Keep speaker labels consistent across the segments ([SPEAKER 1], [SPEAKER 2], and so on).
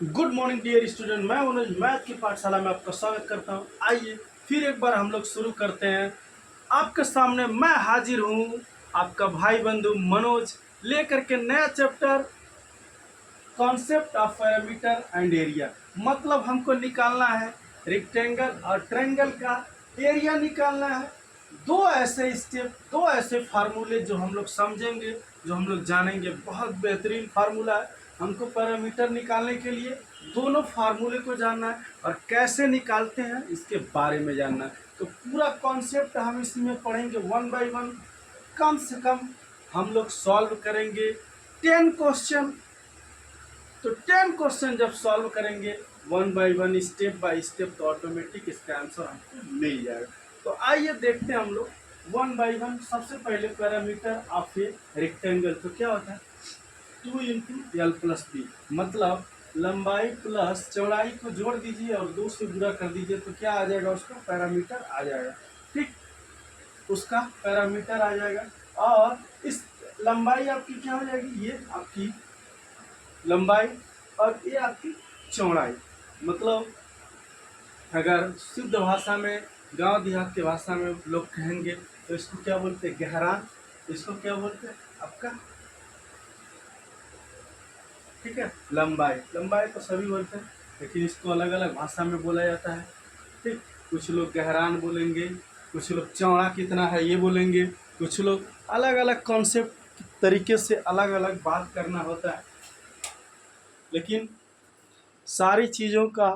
[SPEAKER 1] Good morning dear student. मैं Manoj math की पाठशाला में आपका स्वागत करता हूं। आइए फिर एक बार हम लोग शुरू करते हैं। आपके सामने मैं हाजिर हूं, आपका भाई बंधु मनोज, लेकर के नया chapter concept of parameter and area. मतलब हमको निकालना है रेक्टेंगल और ट्रायंगल का एरिया निकालना है। दो ऐसे स्टेप, दो ऐसे फार्मूले जो हम लोग समझेंगे, जो हम लोग जानेंगे। बहुत बेहतरीन फार्मूला है। हमको पैरामीटर निकालने के लिए दोनों फार्मूले को जानना है और कैसे निकालते हैं इसके बारे में जानना है। तो पूरा कॉन्सेप्ट हम इसमें पढ़ेंगे वन बाय वन। कम से कम हम लोग सॉल्व करेंगे 10 क्वेश्चन। तो 10 क्वेश्चन जब सॉल्व करेंगे one by one, step by step, तो ऑटोमेटिक इसका आंसर हमको मिल जाएगा। तो आइए देखते हैं हम लोग वन बाय वन। सबसे पहले पैरामीटर ऑफ ए रेक्टेंगल तो क्या होता है, 2 × L + B। मतलब लंबाई प्लस चौड़ाई को जोड़ दीजिए और 2 से गुणा कर दीजिए तो क्या आ जाएगा, उसका पैरामीटर आ जाएगा। ठीक, उसका पैरामीटर आ जाएगा। और इस लंबाई आपकी क्या हो जाएगी, ये आपकी लंबाई और ये आपकी चौड़ाई। मतलब अगर शुद्ध भाषा में, गांव देहात की भाषा में लोग कहेंगे तो इसको क्या बोलते हैं, गहरान। इसको क्या बोलते हैं, आपका, ठीक है, लंबाई। लंबाई तो सभी बोलते हैं, लेकिन इसको अलग अलग भाषा में बोला जाता है। ठीक, कुछ लोग गहरान बोलेंगे, कुछ लोग चौड़ा कितना है ये बोलेंगे, कुछ लोग अलग अलग कॉन्सेप्ट तरीके से अलग अलग बात करना होता है। लेकिन सारी चीज़ों का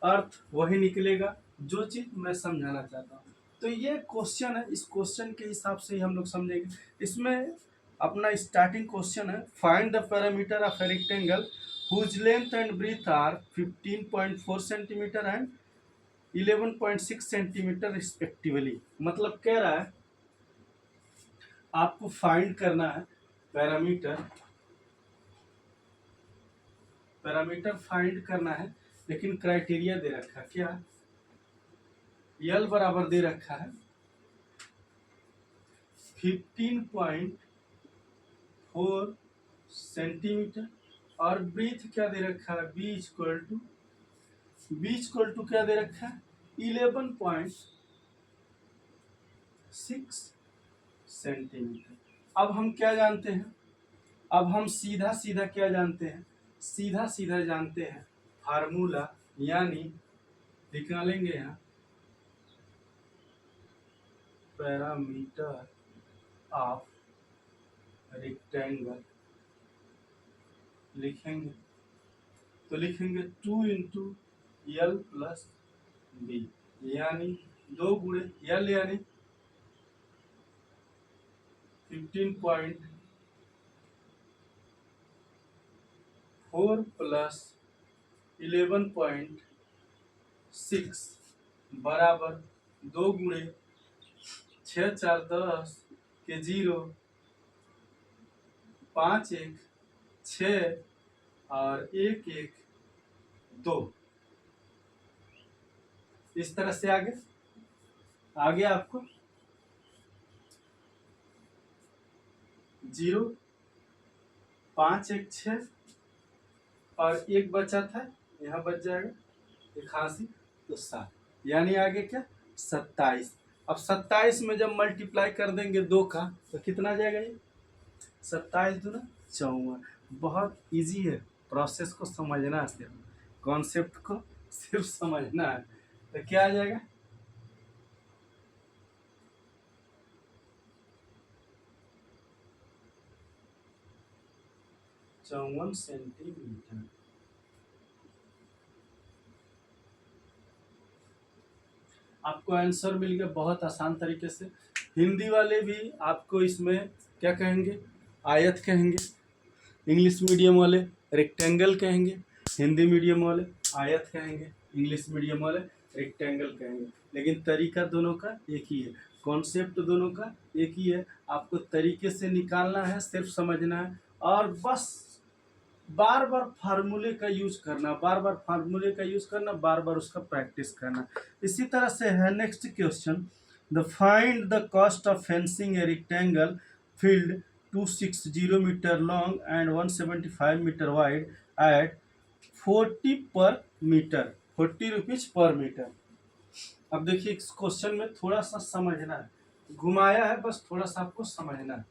[SPEAKER 1] अर्थ वही निकलेगा जो चीज़ मैं समझाना चाहता हूँ। तो ये क्वेश्चन है, इस क्वेश्चन के हिसाब से ही हम लोग समझेंगे। इसमें अपना स्टार्टिंग क्वेश्चन है, find the parameter of a rectangle whose length and breadth are 15.4 centimetre and 11.6 centimetre respectively. मतलब कह रहा है आपको फाइंड करना है पैरामीटर, पैरामीटर फाइंड करना है। लेकिन क्राइटेरिया दे रखा है क्या, यल बराबर दे रखा है 15.4 सेंटीमीटर और ब्रीथ क्या दे रखा है, बी इक्वल टू क्या दे रखा है, 11.6 सेंटीमीटर। अब हम क्या जानते हैं, अब हम सीधा सीधा क्या जानते हैं, सीधा सीधा जानते हैं फार्मूला, यानी निकालेंगे यहाँ पैरामीटर ऑफ रेक्टेंगल। लिखेंगे तो लिखेंगे 2 × L + B, यानी 2 × L यानी 15.4 + 11.6 बराबर 2 × 6 × 4 = 10 के 0 5 1 6 और 1 1 2। इस तरह से आगे आगे आपको 0 5 1 6 और 1 बचा था, यहाँ बच जाएगा 81 तो 7, यानी आगे क्या 27। अब 27 में जब मल्टीप्लाई कर देंगे 2 का तो कितना आ जाएगा, ये 27 दूना 54। बहुत इजी है, प्रोसेस को समझना है, सिर्फ कॉन्सेप्ट को सिर्फ समझना है। तो क्या आ जाएगा, 54 सेंटीमीटर। आपको आंसर मिल गया बहुत आसान तरीके से। हिंदी वाले भी आपको इसमें क्या कहेंगे, आयत कहेंगे। इंग्लिश मीडियम वाले रेक्टेंगल कहेंगे, हिंदी मीडियम वाले आयत कहेंगे, इंग्लिश मीडियम वाले रेक्टेंगल कहेंगे। लेकिन तरीका दोनों का एक ही है, कॉन्सेप्ट दोनों का एक ही है। आपको तरीके से निकालना है, सिर्फ समझना है और बस बार बार फार्मूले का यूज करना, बार बार फार्मूले का यूज करना, बार बार उसका प्रैक्टिस करना। इसी तरह से है next question, the find the cost of fencing a rectangle field 260 metre long and 175 metre wide at 40 per metre, 40 rupees per metre. अब देखिए इस क्वेश्चन में थोड़ा सा समझना है, घुमाया है बस थोड़ा सा आपको समझना है।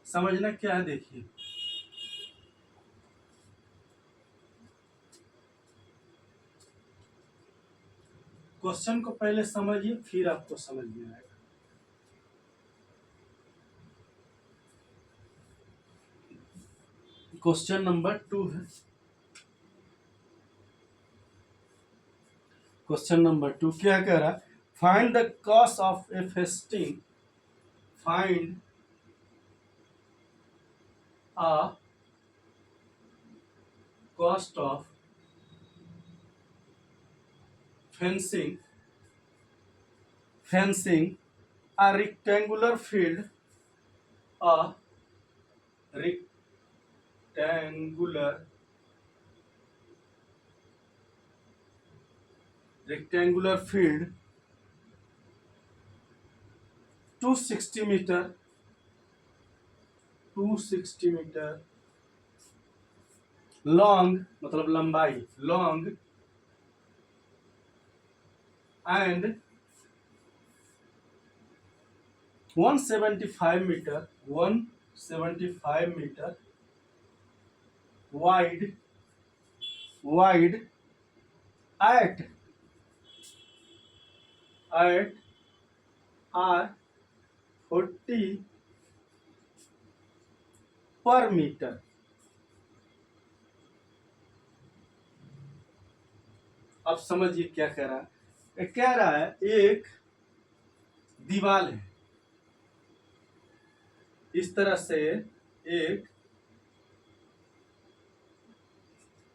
[SPEAKER 1] समझना क्या है देखिए, क्वेश्चन को पहले समझिए फिर आपको समझ में आएगा। क्वेश्चन नंबर 2 है। क्वेश्चन नंबर 2 क्या कह रहा है, find the cost of a fencing, find a cost of fencing a rectangular field, a rectangular field 260 metre, 260 metre long मतलब लंबाई, long and 175 metre, 175 metre wide, wide at R 40 per metre. अब समझिए क्या कह रहा है, कह रहा है एक दीवार है, इस तरह से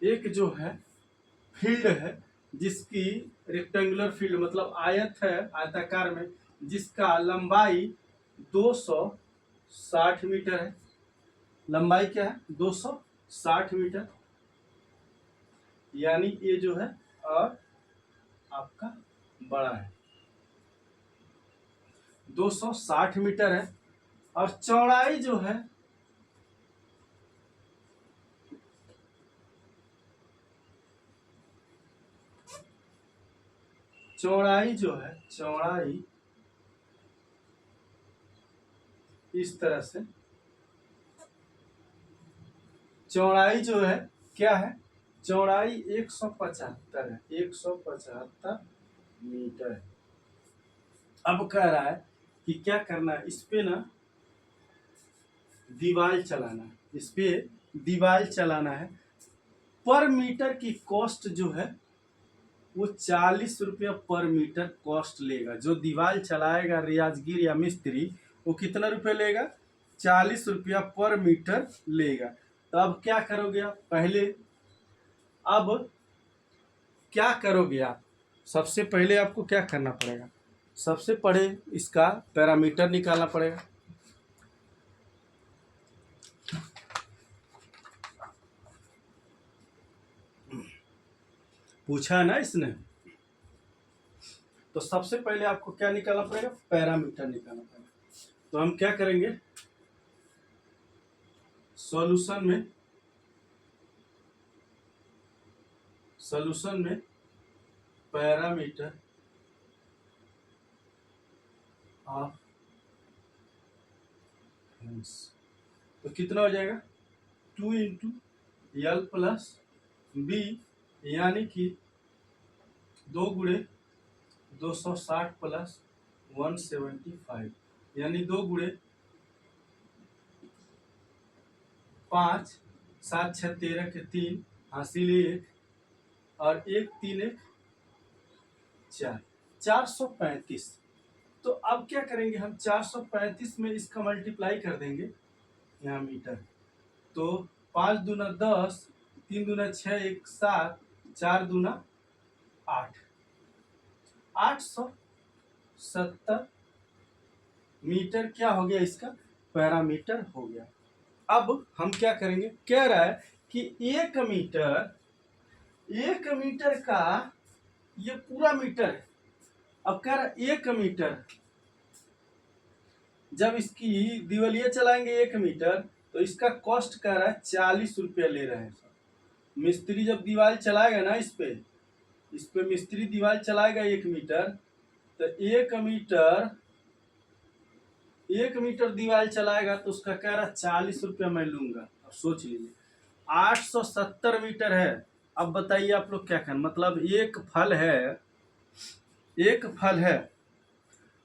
[SPEAKER 1] एक जो है फील्ड है, जिसकी रेक्टेंगुलर फील्ड मतलब आयत है, आयताकार में, जिसका लंबाई 260 मीटर है। लंबाई क्या है, 260 मीटर, यानी ये जो है और आपका बड़ा है, 260 मीटर है। और चौड़ाई जो है चौड़ाई इस तरह से, चौड़ाई जो है क्या है, चौड़ाई 175 है, 175 मीटर है। अब कह रहा है कि क्या करना है, इस पे ना दीवार चलाना है, इस पे दीवार चलाना है। पर मीटर की कॉस्ट जो है वो 40 रुपया पर मीटर कॉस्ट लेगा। जो दीवार चलाएगा रियाजगीर या मिस्त्री, वो कितना रुपये लेगा, 40 रुपया पर मीटर लेगा। तो अब क्या करोगे आप, पहले अब क्या करोगे आप, सबसे पहले आपको क्या करना पड़ेगा, सबसे पहले इसका पैरामीटर निकालना पड़ेगा। पूछा है ना इसने, तो सबसे पहले आपको क्या निकालना पड़ेगा, पैरामीटर निकालना पड़ेगा। तो हम क्या करेंगे, सॉल्यूशन में पैरामीटर ऑफ फेंस, तो कितना हो जाएगा, 2 इंटू एल प्लस बी, यानी कि 2 गुणे 260 प्लस 175, यानी 2 गुणे 5, 7 6 13 के 3, हासिल 1 और 1 3 1 4, 435। तो अब क्या करेंगे हम, 435 में इसका मल्टीप्लाई कर देंगे यहाँ मीटर। तो 5 दूना 10, 3 दूना 6, 1 7, 4 दूना 8, 870 मीटर क्या हो गया, इसका पैरामीटर हो गया। अब हम क्या करेंगे, कह रहा है कि 1 मीटर का ये पूरा मीटर है। अब कह रहा है 1 मीटर, जब इसकी दिवालिया चलाएंगे 1 मीटर, तो इसका कॉस्ट कह रहा है 40 रुपया ले रहे हैं। मिस्त्री जब दीवार चलाएगा ना इस पे मिस्त्री दीवार चलाएगा 1 मीटर, तो 1 मीटर दीवार चलाएगा तो उसका कह रहा 40 रुपया मैं लूंगा। अब सोच लीजिए 870 मीटर है। अब बताइए आप लोग क्या करें, मतलब एक फल है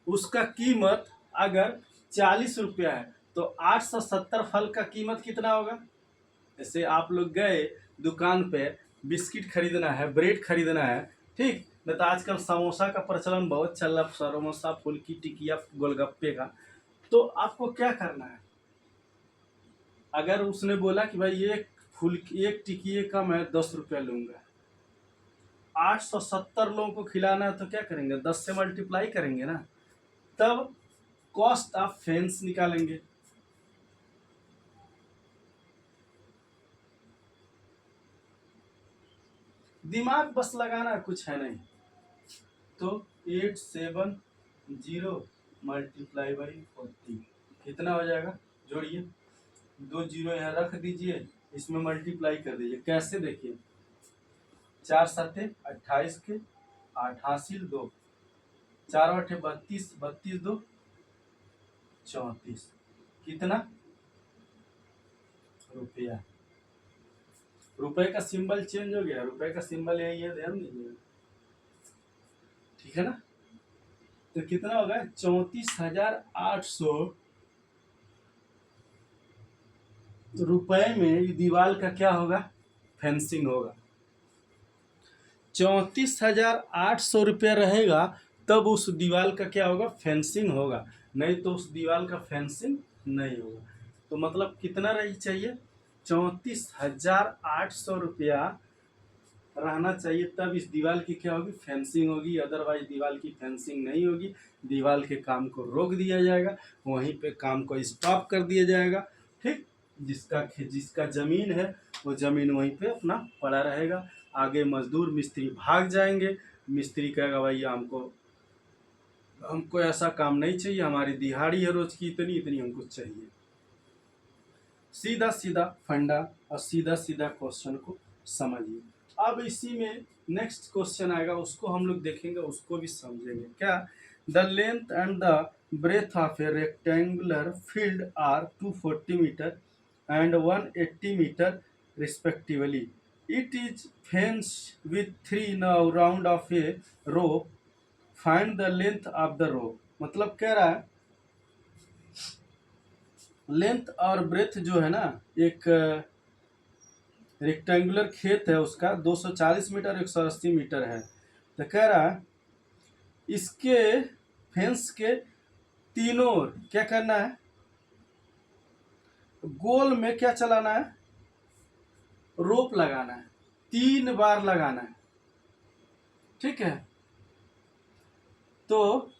[SPEAKER 1] उसका कीमत अगर 40 रुपया है तो 870 फल का कीमत कितना होगा। जैसे आप लोग गए दुकान पे, बिस्किट खरीदना है, ब्रेड खरीदना है, ठीक नहीं तो आजकल समोसा का प्रचलन बहुत चल रहा है, समोसा, फुल्की, टिकिया, गोलगप्पे का। तो आपको क्या करना है, अगर उसने बोला कि भाई एक टिकिए का मैं 10 रुपया लूंगा, 870 लोगों को खिलाना है तो क्या करेंगे, 10 से मल्टीप्लाई करेंगे ना, तब कॉस्ट ऑफ फेंस निकालेंगे। दिमाग बस लगाना, कुछ है नहीं। तो 870 मल्टीप्लाई बाई 40 कितना हो जाएगा, जोड़िए, 2 जीरो यहाँ रख दीजिए, इसमें मल्टीप्लाई कर दीजिए। कैसे, देखिए 4×7 = 28 के 88 2, 4×8 = 32, 32 2 34, कितना रुपया। रुपए का सिंबल चेंज हो गया, रुपए का सिंबल यही है, ध्यान दीजिए, ठीक है ना। तो कितना होगा, 34,800 रुपए में दीवार का क्या होगा, फेंसिंग होगा। 34,800 रुपया रहेगा तब उस दीवार का क्या होगा, फेंसिंग होगा, नहीं तो उस दीवार का फेंसिंग नहीं होगा। तो मतलब कितना रही चाहिए, 34,800 रुपया रहना चाहिए, तब इस दीवार की क्या होगी, फेंसिंग होगी। अदरवाइज दीवार की फेंसिंग नहीं होगी, दीवार के काम को रोक दिया जाएगा, वहीं पे काम को स्टॉप कर दिया जाएगा, ठीक। जिसका ज़मीन है वो ज़मीन वहीं पे अपना पड़ा रहेगा। आगे मजदूर मिस्त्री भाग जाएंगे, मिस्त्री कहेगा भाई हमको ऐसा काम नहीं चाहिए, हमारी दिहाड़ी है रोज की इतनी इतनी हमको चाहिए। सीधा सीधा फंडा और सीधा सीधा क्वेश्चन को समझिए। अब इसी में नेक्स्ट क्वेश्चन आएगा, उसको हम लोग देखेंगे, उसको भी समझेंगे। क्या, the length and the breadth of a rectangular field are 240 metre and 180 metre respectively, it is fenced with 3 now round of a rope, find the length of the rope. मतलब कह रहा है लेंथ और ब्रेथ जो है ना, एक rectangular खेत है उसका 240 मीटर 180 मीटर है। तो कह रहा है इसके फेंस के तीनों ओर क्या करना है, गोल में क्या चलाना है, रोप लगाना है, 3 बार लगाना है, ठीक है। तो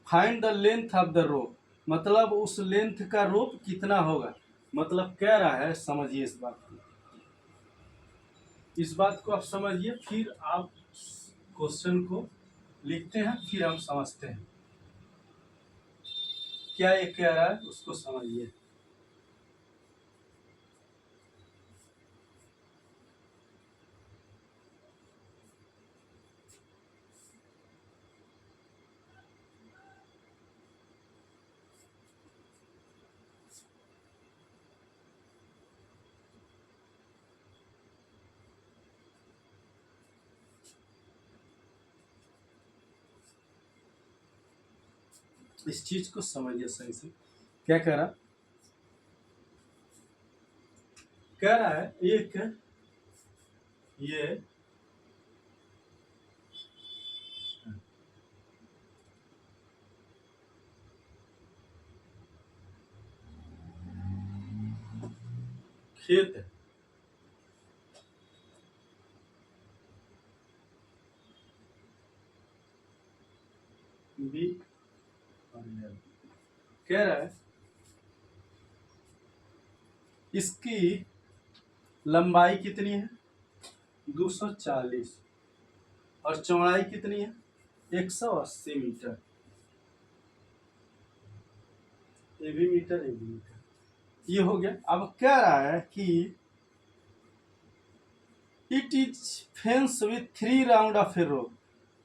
[SPEAKER 1] find the length of the rope, मतलब उस लेंथ का रोप कितना होगा। मतलब कह रहा है, समझिए इस बात को आप समझिए, फिर आप क्वेश्चन को लिखते हैं, फिर हम समझते हैं क्या ये कह रहा है, उसको समझिए। इस चीज को समझिए सही से। क्या कह रहा है एक ये खेत है, बी और कह रहा है इसकी लंबाई कितनी है, 240, और चौड़ाई कितनी है, 180 मीटर। ये भी मीटर, ये भी मीटर, ये हो गया। अब कह रहा है कि it is fence with 3 round of a row,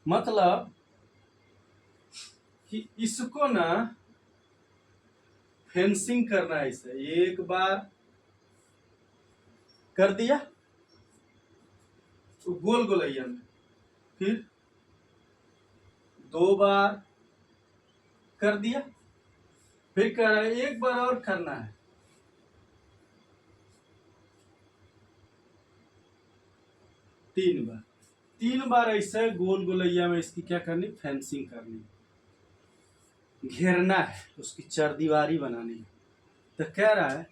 [SPEAKER 1] मतलब कि इसको ना फेंसिंग करना है। इसे एक बार कर दिया तो गोल गोलैया में, फिर 2 बार कर दिया, फिर कह रहा है एक बार और करना है, 3 बार। 3 बार ऐसे गोल गोलैया में इसकी क्या करनी, फेंसिंग करनी, घेरना है, उसकी चरदीवारी बनानी है। तो कह रहा है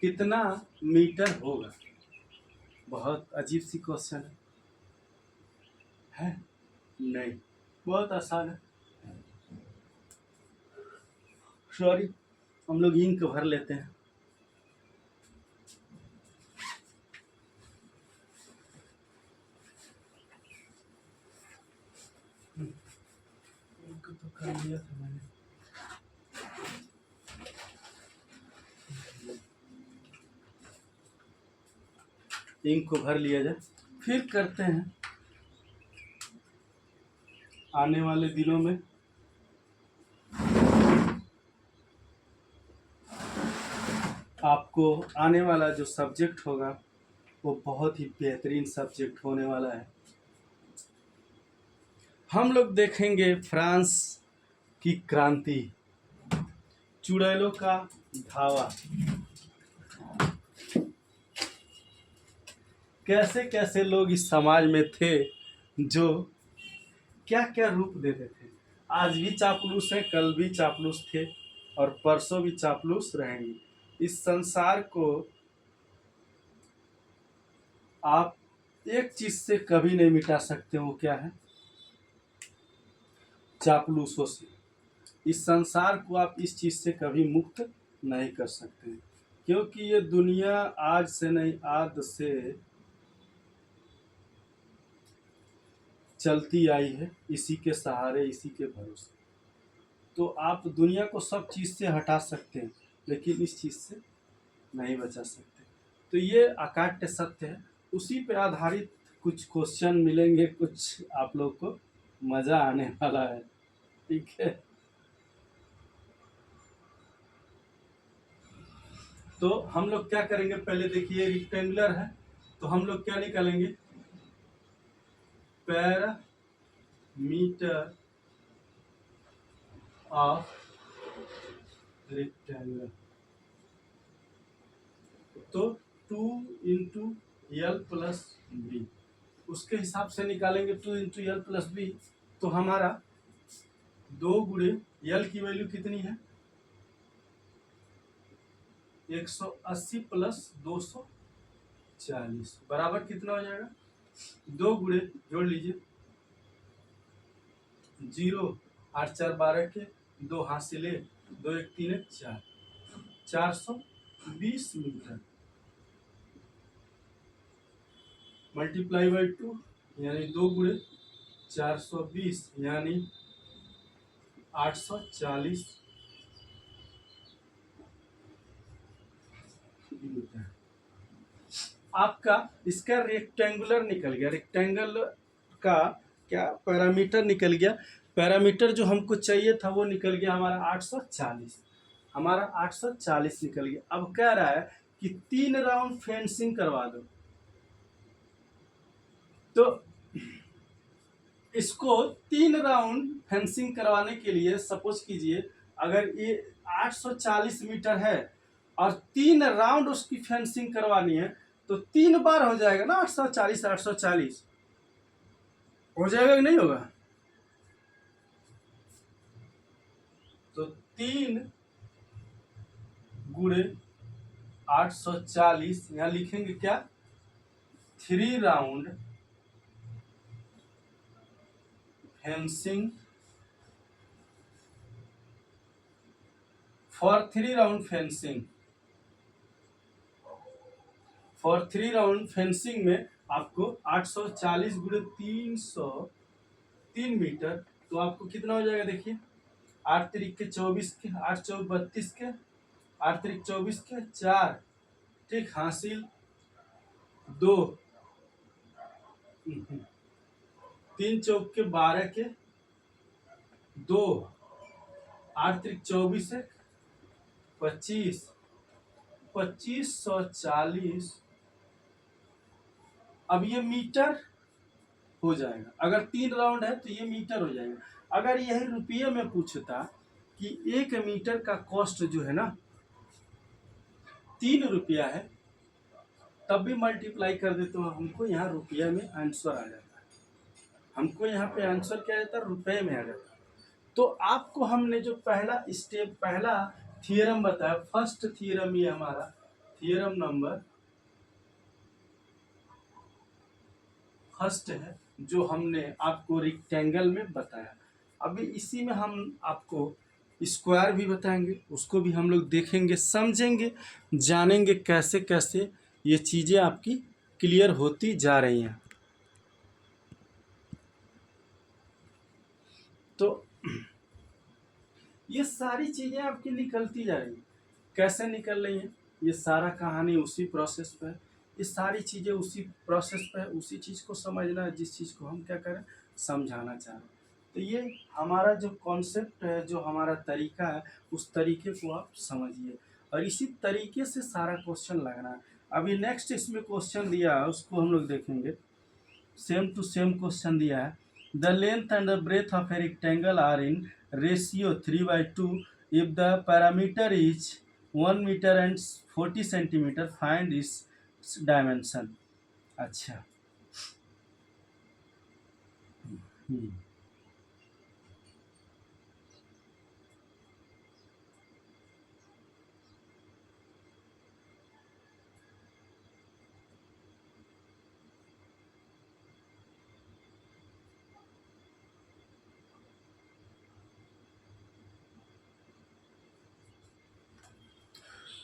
[SPEAKER 1] कितना मीटर होगा। बहुत अजीब सी क्वेश्चन है नहीं, बहुत आसान है। सॉरी, हम लोग इंक भर लेते हैं। इंक तो कर लिया था मैंने। इंक को भर लिया जाए, फिर करते हैं आने वाले दिनों में आपको आने वाला जो सब्जेक्ट होगा वो बहुत ही बेहतरीन सब्जेक्ट होने वाला है। हम लोग देखेंगे फ्रांस की क्रांति, चुड़ैलों का धावा, कैसे कैसे लोग इस समाज में थे जो क्या क्या रूप देते थे। आज भी चापलूस है, कल भी चापलूस थे और परसों भी चापलूस रहेंगे। इस संसार को आप एक चीज से कभी नहीं मिटा सकते, वो क्या है, चापलूसों से। इस संसार को आप इस चीज से कभी मुक्त नहीं कर सकते, क्योंकि ये दुनिया आज से नहीं आद से चलती आई है, इसी के सहारे, इसी के भरोसे। तो आप दुनिया को सब चीज से हटा सकते हैं, लेकिन इस चीज से नहीं बचा सकते। तो ये अकाट्य सत्य है। उसी पे आधारित कुछ क्वेश्चन मिलेंगे, कुछ आप लोग को मजा आने वाला है, ठीक है। तो हम लोग क्या करेंगे, पहले देखिए रेक्टेंगुलर है तो हम लोग क्या निकालेंगे, पैरामीटर ऑफ रेक्टेंगुलर, तो 2 इंटू एल प्लस बी, उसके हिसाब से निकालेंगे। 2 इंटू एल प्लस बी, तो हमारा 2 गुणे एल की वैल्यू कितनी है, 180 प्लस 240 बराबर कितना हो जाएगा, 2 गुणे जोड़ लीजिए, 0 8 4 12 के 2 हाथ से ले, 2 1 3 1 4, 420 मीटर मल्टीप्लाई बाई 2 यानी 2 गुणे 420 यानी 840 मीटर। आपका इसका रेक्टेंगुलर निकल गया, रेक्टेंगल का क्या पैरामीटर निकल गया। पैरामीटर जो हमको चाहिए था वो निकल गया हमारा 840, हमारा 840 निकल गया। अब कह रहा है कि 3 राउंड फेंसिंग करवा दो। तो इसको 3 राउंड फेंसिंग करवाने के लिए सपोज कीजिए, अगर ये 840 मीटर है और 3 राउंड उसकी फेंसिंग करवानी है, तो 3 बार हो जाएगा ना, 840 840 हो जाएगा कि नहीं होगा। तो 3 गुणे 840, यहाँ लिखेंगे क्या, 3 round fencing for 3 round fencing, for 3 round fencing में आपको 840 गुणे 303 मीटर, तो आपको कितना हो जाएगा, देखिए 8 तिरिक के 24 के, 8 चौक 32 के, 8 तिरिक 24 के 4, ठीक, हासिल दो, 3 चौक के 12 के 2, 8 त्रिक 24 है 25, 2540। अब ये मीटर हो जाएगा, अगर 3 राउंड है तो ये मीटर हो जाएगा। अगर यही रुपये में पूछता कि 1 मीटर का कॉस्ट जो है ना 3 रुपया है, तब भी मल्टीप्लाई कर दे तो हमको यहाँ रुपया में आंसर आ जाता है। हमको यहाँ पे आंसर क्या आता है, रुपये में आ जाता है। तो आपको हमने जो पहला स्टेप, पहला थियरम बताया, फर्स्ट थियरम ये हमारा थियरम नंबर फर्स्ट है, जो हमने आपको रेक्टेंगल में बताया। अभी इसी में हम आपको स्क्वायर भी बताएंगे, उसको भी हम लोग देखेंगे, समझेंगे, जानेंगे कैसे कैसे ये चीज़ें आपकी क्लियर होती जा रही हैं। तो ये सारी चीज़ें आपकी निकलती जा रही हैं। कैसे निकल रही हैं, ये सारा कहानी उसी प्रोसेस पे है, ये सारी चीज़ें उसी प्रोसेस पे है, उसी चीज़ को समझना है जिस चीज़ को हम क्या करें, समझाना चाह रहे हैं। तो ये हमारा जो कॉन्सेप्ट है, जो हमारा तरीका है, उस तरीके को आप समझिए और इसी तरीके से सारा क्वेश्चन लगना है। अभी नेक्स्ट इसमें क्वेश्चन दिया है, उसको हम लोग देखेंगे। सेम टू सेम क्वेश्चन दिया है, the length and the breadth of a rectangle are in ratio 3/2 if the parameter is 1 metre and 40 centimetre, find its dimension. अच्छा, हम्म,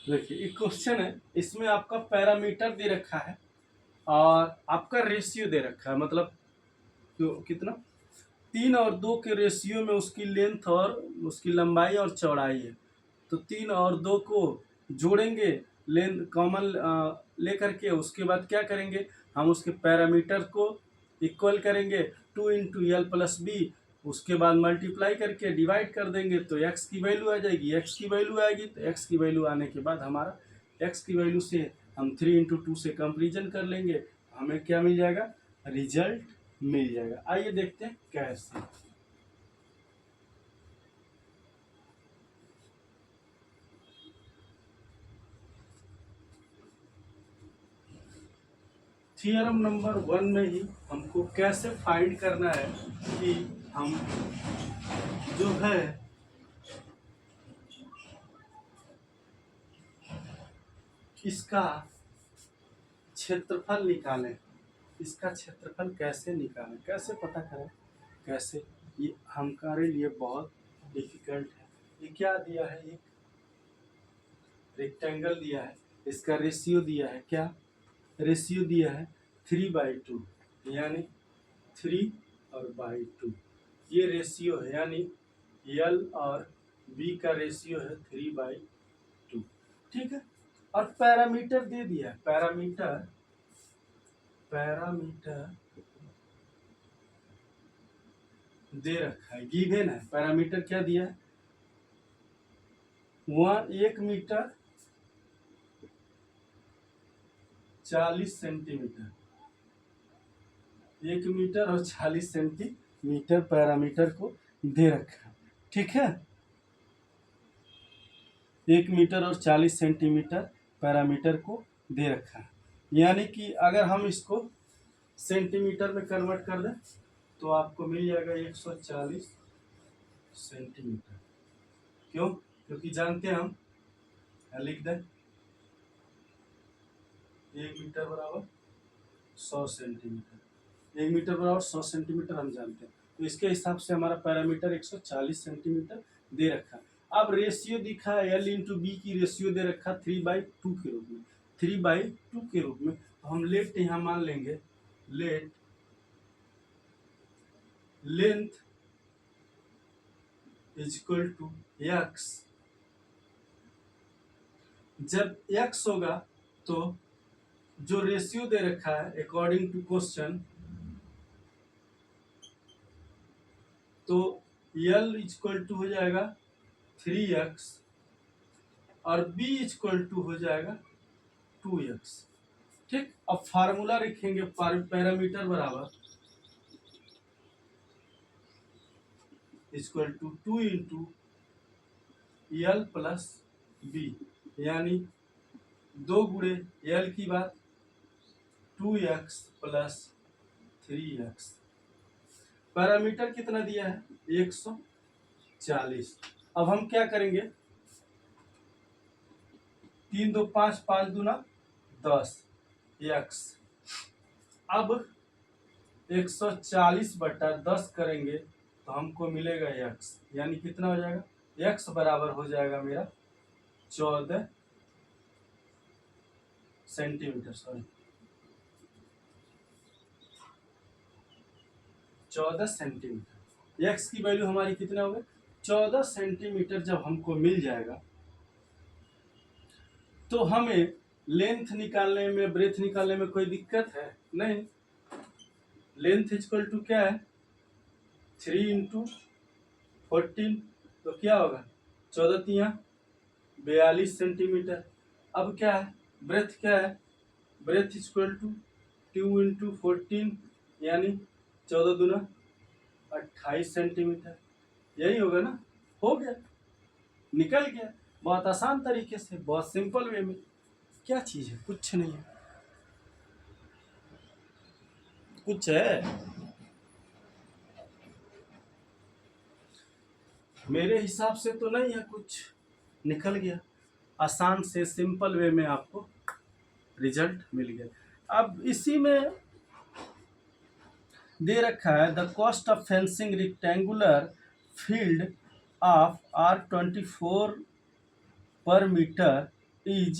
[SPEAKER 1] देखिए एक क्वेश्चन है, इसमें आपका पैरामीटर दे रखा है और आपका रेशियो दे रखा है, मतलब कितना 3 और 2 के रेशियो में उसकी लेंथ और उसकी लंबाई और चौड़ाई है। तो 3 और 2 को जोड़ेंगे, लेंथ कॉमन लेकर के, उसके बाद क्या करेंगे, हम उसके पैरामीटर को इक्वल करेंगे 2 × L + B, उसके बाद मल्टीप्लाई करके डिवाइड कर देंगे तो x की वैल्यू आ जाएगी। x की वैल्यू आएगी तो x की वैल्यू आने के बाद हमारा x की वैल्यू से हम 3 × 2 से कंपेरिजन कर लेंगे, हमें क्या मिल जाएगा, रिजल्ट मिल जाएगा। आइए देखते हैं कैसे। थियरम नंबर 1 में ही हमको कैसे फाइंड करना है कि हम जो है इसका क्षेत्रफल निकालें, इसका क्षेत्रफल कैसे निकालें, कैसे पता करें, कैसे, ये हमारे लिए बहुत डिफिकल्ट है। ये क्या दिया है, एक रेक्टेंगल दिया है, इसका रेशियो दिया है, क्या रेशियो दिया है 3/2, यानी 3/2 ये रेशियो है, यानी L और B का रेशियो है 3/2। ठीक है, और पैरामीटर दे दिया है, पैरामीटर पैरामीटर दे रखा है, गिवन है। पैरामीटर क्या दिया है, 1 मीटर 40 सेंटीमीटर, 1 मीटर और 40 सेंटीमीटर पैरामीटर को दे रखा है। ठीक है, 1 मीटर और 40 सेंटीमीटर पैरामीटर को दे रखा है, यानी कि अगर हम इसको सेंटीमीटर में कन्वर्ट कर दें तो आपको मिल जाएगा 140 सेंटीमीटर। क्यों, क्योंकि जानते हैं हम, लिख दें 1 मीटर बराबर 100 सेंटीमीटर, 1 मीटर बराबर 100 सेंटीमीटर हम जानते हैं, तो इसके हिसाब से हमारा पैरामीटर 140 सेंटीमीटर दे रखा है। अब रेशियो दिखा है, L/B की रेशियो दे रखा 3/2 के रूप में, 3/2 के रूप में, तो हम लेट यहाँ मान लेंगे, let length is equal to x। जब x होगा तो जो रेशियो दे रखा है अकॉर्डिंग टू क्वेश्चन, तो L इक्वल टू हो जाएगा 3x और B इक्वल टू हो जाएगा 2x। ठीक, अब फार्मूला लिखेंगे पैरामीटर बराबर equal to 2 into L plus B, यानी 2 गुणे L की बात 2x प्लस 3x। पैरामीटर कितना दिया है 140। अब हम क्या करेंगे, 3 2 5 5 दूना 10 x। अब 140/10 करेंगे तो हमको मिलेगा x, यानी कितना हो जाएगा x बराबर हो जाएगा मेरा 14 सेंटीमीटर, सॉरी 14 सेंटीमीटर। x की वैल्यू हमारी कितना होगा 14 सेंटीमीटर। जब हमको मिल जाएगा तो हमें लेंथ निकालने में, ब्रेथ निकालने में कोई दिक्कत है नहीं। लेंथ इक्वल टू क्या है 3 इंटू 14, तो क्या होगा 14 तिया 42 सेंटीमीटर। अब क्या है ब्रेथ, क्या है ब्रेथ इक्वल टू 2 इंटू 14, यानी 14 दूना 28 सेंटीमीटर। यही होगा ना, हो गया, निकल गया। बहुत आसान तरीके से, बहुत सिंपल वे में। क्या चीज है, कुछ नहीं है, कुछ है मेरे हिसाब से तो नहीं है कुछ, निकल गया। आसान से सिंपल वे में आपको रिजल्ट मिल गया। अब इसी में दे रखा है the cost of fencing rectangular field of R24 per meter is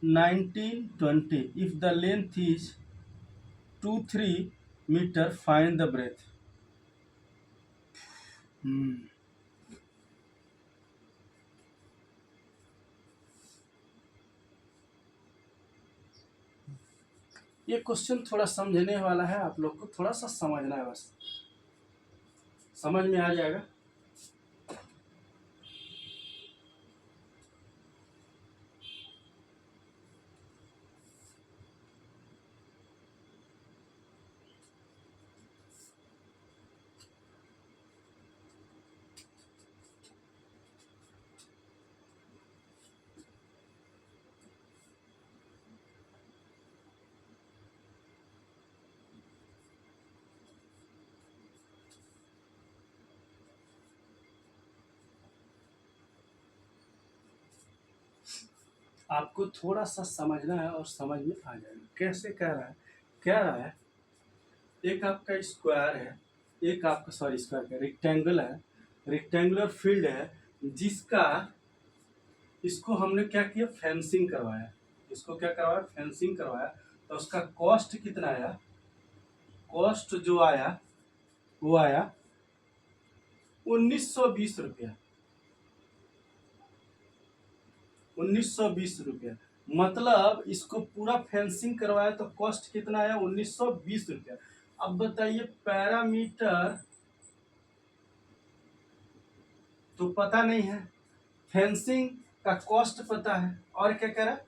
[SPEAKER 1] 1920 if the length is 23 meter, find the breadth। ये क्वेश्चन थोड़ा समझने वाला है, आप लोग को थोड़ा सा समझना है, बस समझ में आ जाएगा। आपको थोड़ा सा समझना है और समझ में आ जाएगा। कैसे कह रहा है, कह रहा है एक आपका स्क्वायर है, एक आपका सॉरी स्क्वायर का रेक्टेंगल है, रेक्टेंगुलर फील्ड है, जिसका इसको हमने क्या किया फेंसिंग करवाया। इसको क्या करवाया फेंसिंग करवाया, तो उसका कॉस्ट कितना आया, कॉस्ट जो आया वो आया 1920 रुपया। 1920 रुपया, मतलब इसको पूरा फेंसिंग करवाया तो कॉस्ट कितना आया 1920 रुपया। अब बताइए पैरामीटर तो पता नहीं है, फेंसिंग का कॉस्ट पता है, और क्या कह रहा है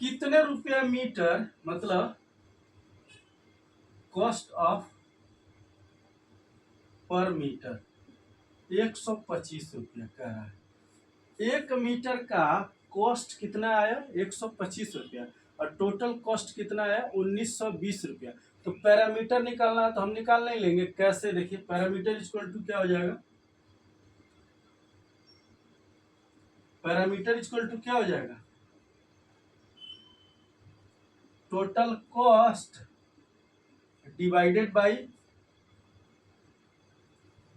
[SPEAKER 1] कितने रुपया मीटर, मतलब कॉस्ट ऑफ पर मीटर 125 रुपया कह रहा है। 1 मीटर का कॉस्ट कितना आया 125 रुपया, और टोटल कॉस्ट कितना आया 1920 रुपया। तो पैरामीटर निकालना है तो हम निकाल नहीं लेंगे, कैसे देखिए पैरामीटर इक्वल टू क्या हो जाएगा, पैरामीटर इक्वल टू क्या हो जाएगा टोटल कॉस्ट डिवाइडेड बाय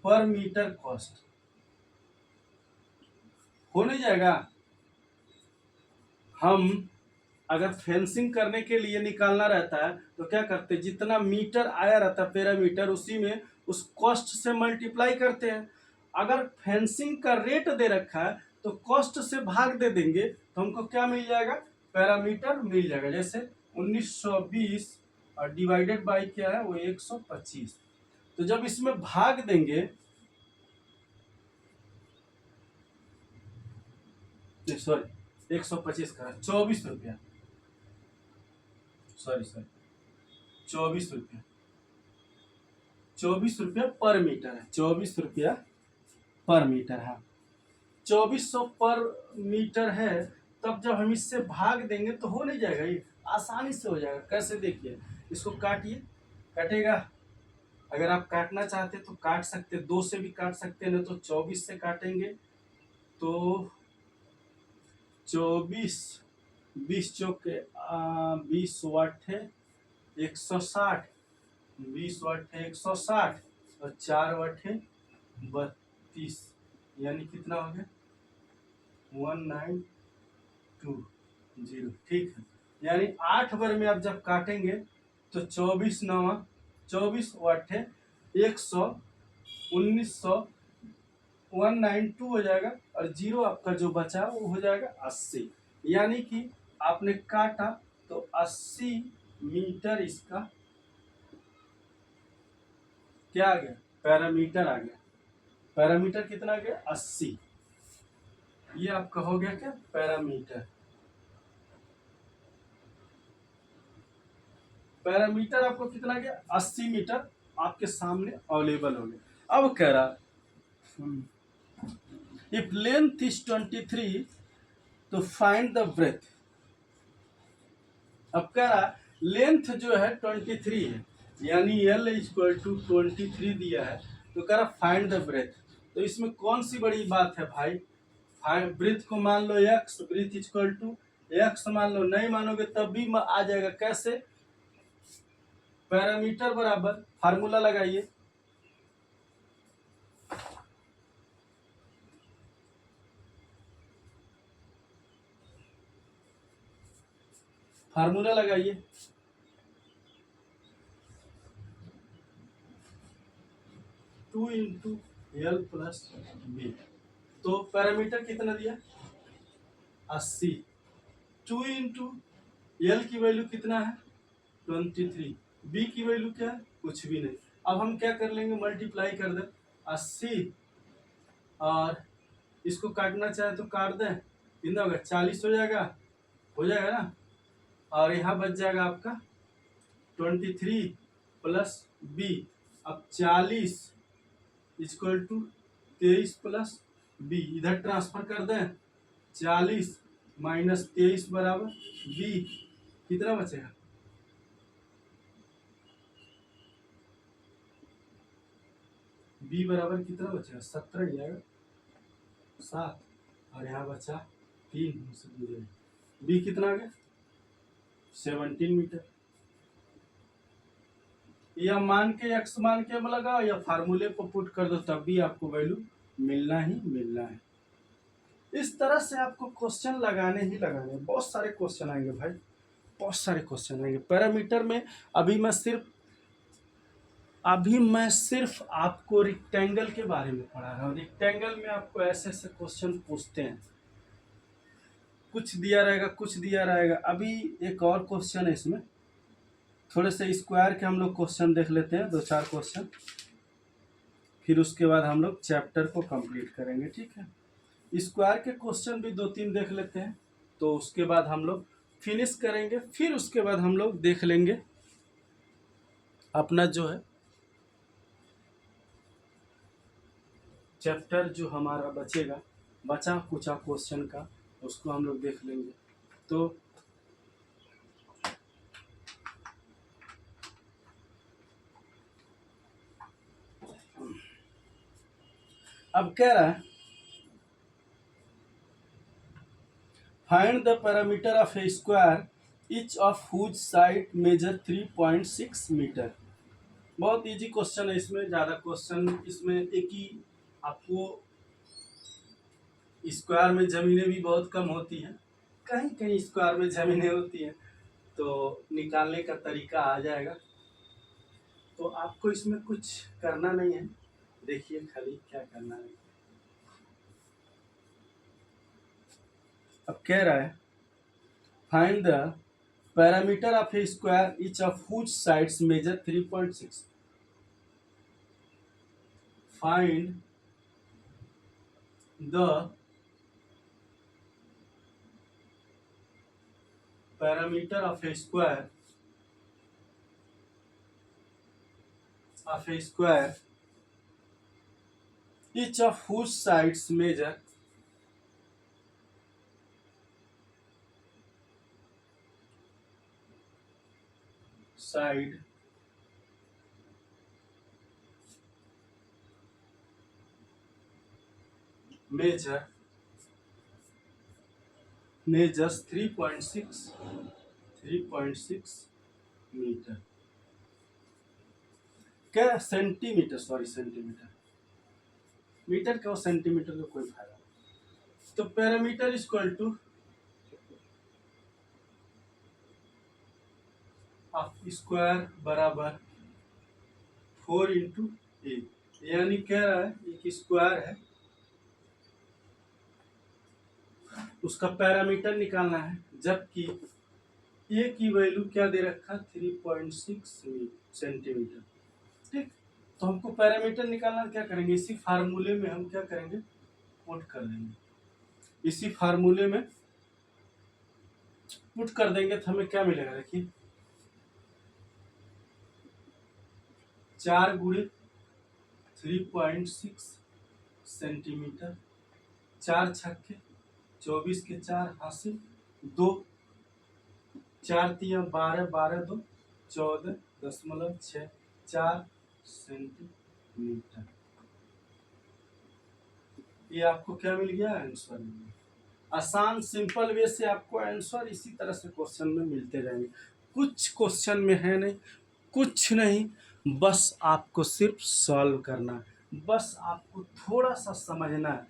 [SPEAKER 1] पर मीटर कॉस्ट, हो नहीं जाएगा। हम अगर फेंसिंग करने के लिए निकालना रहता है तो क्या करते हैं, जितना मीटर आया रहता है पैरामीटर, उसी में उस कॉस्ट से मल्टीप्लाई करते हैं। अगर फेंसिंग का रेट दे रखा है तो कॉस्ट से भाग दे देंगे तो हमको क्या मिल जाएगा, पैरामीटर मिल जाएगा। जैसे 1920 और डिवाइडेड बाई क्या है वो 125। तो जब इसमें भाग देंगे, सॉरी 125 का 24 रुपया, सॉरी 24 रुपया, 24 रुपया पर मीटर है, 24 रुपया पर मीटर है, 2400 पर मीटर है। तब जब हम इससे भाग देंगे तो हो नहीं जाएगा, ये आसानी से हो जाएगा। कैसे, देखिए इसको काटिए, कटेगा। अगर आप काटना चाहते तो काट सकते, 2 से भी काट सकते हैं, नहीं तो 24 से काटेंगे तो 24, 20 चौक 20 वाट है 160, 20 वाट है 160 और 4 वाट है 32, यानी कितना हो गया 1920। ठीक है, यानी 8 बार में आप जब काटेंगे तो 24 9 24 वाट है 100, 1900 192 हो जाएगा और जीरो आपका जो बचा वो हो जाएगा 80। यानी कि आपने काटा तो 80 मीटर इसका क्या आ गया, पैरामीटर आ गया। पैरामीटर कितना आ गया 80। ये आपका हो गया क्या, पैरामीटर। पैरामीटर आपको कितना गया 80 मीटर आपके सामने अवेलेबल हो गया। अब कह रहा इफ लेंथ इज 23 तो फाइंड द ब्रेथ। अब कह रहा लेंथ जो है 23 है, यानी L इक्वल टू 23 दिया है, तो कह रहा फाइंड द ब्रेथ। तो इसमें कौन सी बड़ी बात है भाई, ब्रेथ को मान लो x, breadth equal to x मान लो, नहीं मानोगे तब भी आ जाएगा। कैसे, पैरामीटर बराबर फार्मूला लगाइए, फार्मूला लगाइए, two into L plus B. तो पैरामीटर कितना दिया 80, 2 इंटू एल की वैल्यू कितना है 23, बी की वैल्यू क्या है कुछ भी नहीं। अब हम क्या कर लेंगे, मल्टीप्लाई कर दें 80 और इसको काटना चाहे तो काट दें, कितना होगा 40 हो जाएगा ना। और यहाँ बच जाएगा आपका 23 प्लस बी। अब 40 इक्वल टू 23 प्लस बी, इधर ट्रांसफर कर दें, 40 माइनस 23 बराबर बी, कितना बचेगा बी बराबर कितना बचेगा 17 जाएगा 7, और यहाँ बचा 3, बी कितना आ गया 17 मीटर। या मान के एक्स मान के लगाओ या फार्मूले को पुट कर दो, तब भी आपको वैल्यू मिलना ही मिलना है। इस तरह से आपको क्वेश्चन लगाने ही लगाने, बहुत सारे क्वेश्चन आएंगे भाई, बहुत सारे क्वेश्चन आएंगे पैरामीटर में। अभी मैं सिर्फ आपको रेक्टेंगल के बारे में पढ़ा रहा हूँ। रेक्टेंगल में आपको ऐसे ऐसे क्वेश्चन पूछते हैं, कुछ दिया रहेगा। अभी एक और क्वेश्चन है इसमें, थोड़े से स्क्वायर के हम लोग क्वेश्चन देख लेते हैं, 2-4 क्वेश्चन, फिर उसके बाद हम लोग चैप्टर को कंप्लीट करेंगे। ठीक है, स्क्वायर के क्वेश्चन भी 2-3 देख लेते हैं, तो उसके बाद हम लोग फिनिश करेंगे। फिर उसके बाद हम लोग देख लेंगे अपना जो है चैप्टर जो हमारा बचा कुचा क्वेश्चन का, उसको हम लोग देख लेंगे। तो अब कह रहा है find the parameter of a square each of whose side measure 3.6 metre. बहुत इजी क्वेश्चन है, इसमें ज़्यादा क्वेश्चन, इसमें एक ही आपको स्क्वायर में ज़मीनें भी बहुत कम होती हैं, कहीं कहीं स्क्वायर में ज़मीनें होती हैं, तो निकालने का तरीका आ जाएगा। तो आपको इसमें कुछ करना नहीं है, देखिए खाली क्या करना है। अब कह रहा है find the parameter of a square each of whose sides measure 3.6। Find the parameter of a square each of whose sides measure side measures 3.6 metre, क्या सेंटीमीटर, सॉरी सेंटीमीटर, मीटर का और सेंटीमीटर का कोई फायदा नहीं। तो perimeter equal to of square बराबर 4 into ए, यानी कह रहा है एक स्क्वायर है उसका पैरामीटर निकालना है, जबकि ए की वैल्यू क्या दे रखा 3.6 सेंटीमीटर। ठीक, तो हमको पैरामीटर निकालना, क्या करेंगे इसी फार्मूले में हम क्या करेंगे पुट कर देंगे, इसी फार्मूले में पुट कर देंगे तो हमें क्या मिलेगा, देखिए 4 गुणे 3.6 सेंटीमीटर, 4 छक्के 24 के 4 हासिल 2, 4 तिया 12, 12 2 14.64 सेंटीमीटर। ये आपको क्या मिल गया आंसर। आसान सिंपल वे से आपको आंसर इसी तरह से क्वेश्चन में मिलते रहेंगे। कुछ क्वेश्चन में है नहीं, कुछ नहीं, बस आपको सिर्फ सॉल्व करना है, बस आपको थोड़ा सा समझना है,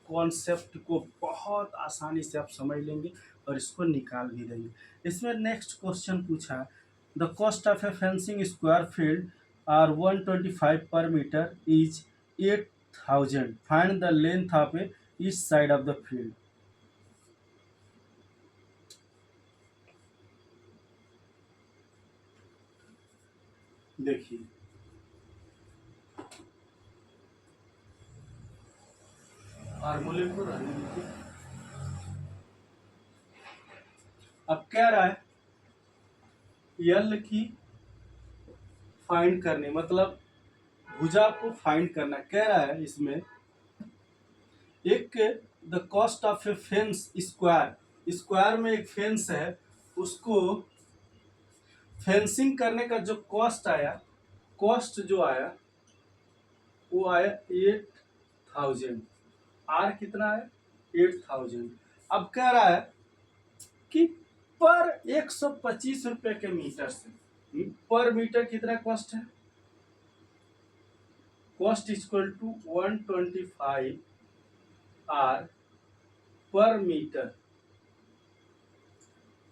[SPEAKER 1] कॉन्सेप्ट को बहुत आसानी से आप समझ लेंगे और इसको निकाल भी देंगे। इसमें नेक्स्ट क्वेश्चन पूछा, the cost of a fencing square field are 125 per metre is 8000, find the length of a each side of the field. देखिए फार्मूले को रहने दीजिए। अब क्या रहा है यल की फाइंड करने, मतलब भुजा को फाइंड करना। कह रहा है इसमें एक the cost of A fence square, square में एक फेंस है, उसको फेंसिंग करने का जो कॉस्ट आया, कॉस्ट जो आया वो आया 8000, आर कितना है 8000। अब कह रहा है कि पर 125 रुपए के मीटर से, पर मीटर कितना कॉस्ट है, कॉस्ट इक्वल टू 125 आर पर मीटर।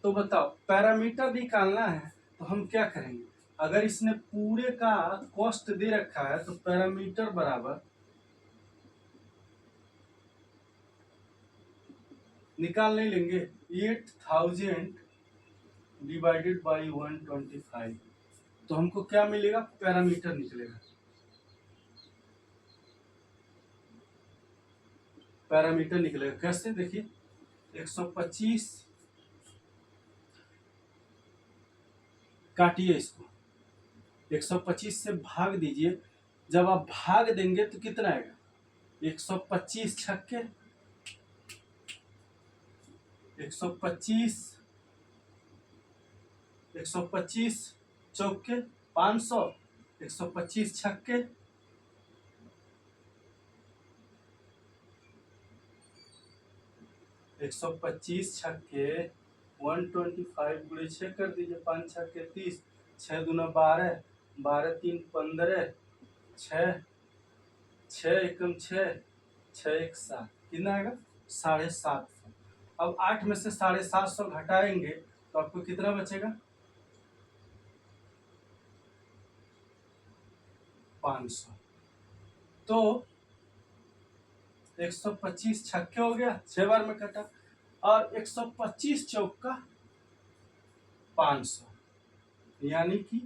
[SPEAKER 1] तो बताओ पैरामीटर निकालना है तो हम क्या करेंगे, अगर इसने पूरे का कॉस्ट दे रखा है तो पैरामीटर बराबर निकाल नहीं लेंगे 8000 डिवाइडेड बाई 125, तो हमको क्या मिलेगा पैरामीटर निकलेगा। पैरामीटर निकलेगा कैसे, देखिए 125 काटिए इसको, 125 से भाग दीजिए, जब आप भाग देंगे तो कितना आएगा 125 छक्के 125 चौके 500, 125 छक्के 125 छक्के 125 गुणे 6 कर दीजिए, 5 छक्के 30, 6 दूना 12, 12 3 15, 6 6 एकम 6, 6 1 7, कितना आएगा 750। अब 8 में से 750 घटाएंगे तो आपको कितना बचेगा 500। तो 125 छक्के हो गया, 6 बार में कटा, और 125 चौका 500, यानी कि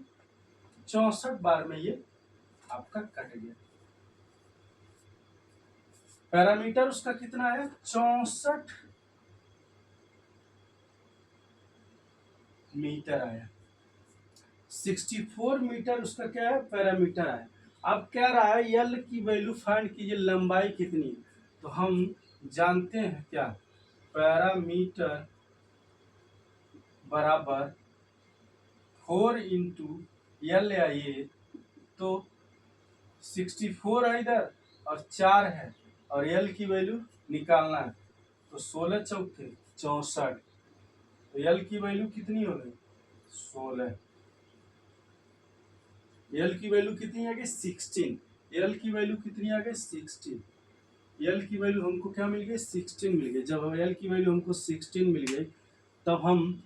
[SPEAKER 1] 64 बार में ये आपका कट गया। पैरामीटर उसका कितना है, 64 मीटर आया। 64 मीटर उसका क्या है, पैरामीटर आया। अब कह रहा है यल की वैल्यू फाइंड कीजिए, लंबाई कितनी है। तो हम जानते हैं क्या, पैरामीटर बराबर 4 इंटू यल आइए, तो 64 है इधर और 4 है, और यल की वैल्यू निकालना है। तो 16 चौके 64, तो यल की वैल्यू कितनी हो गई, 16। यल की वैल्यू कितनी आ गई, 16। यल की वैल्यू कितनी आ गई, 16। यल की वैल्यू हमको क्या मिल गई, 16 मिल गई। जब यल की वैल्यू हमको 16 मिल गई, तब हम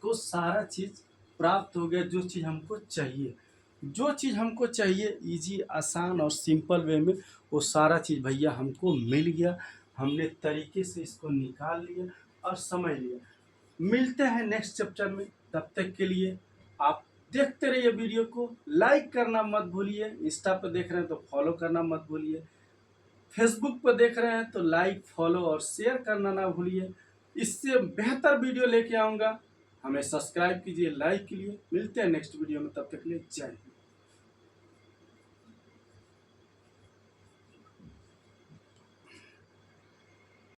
[SPEAKER 1] को सारा चीज प्राप्त हो गया, जो चीज हमको चाहिए। जो चीज हमको चाहिए इजी, आसान और सिंपल वे में, वो सारा चीज भैया हमको मिल गया। हमने तरीके से इसको निकाल लिया और समझ लिया। मिलते हैं नेक्स्ट चैप्टर में, तब तक के लिए आप देखते रहिए वीडियो को, लाइक करना मत भूलिए। इंस्टा पर देख रहे हैं तो फॉलो करना मत भूलिए। फेसबुक पर देख रहे हैं तो लाइक, फॉलो और शेयर करना ना भूलिए। इससे बेहतर वीडियो लेके आऊँगा, हमें सब्सक्राइब कीजिए, लाइक कीजिए। मिलते हैं नेक्स्ट वीडियो में, तब तक के लिए जय हिंद।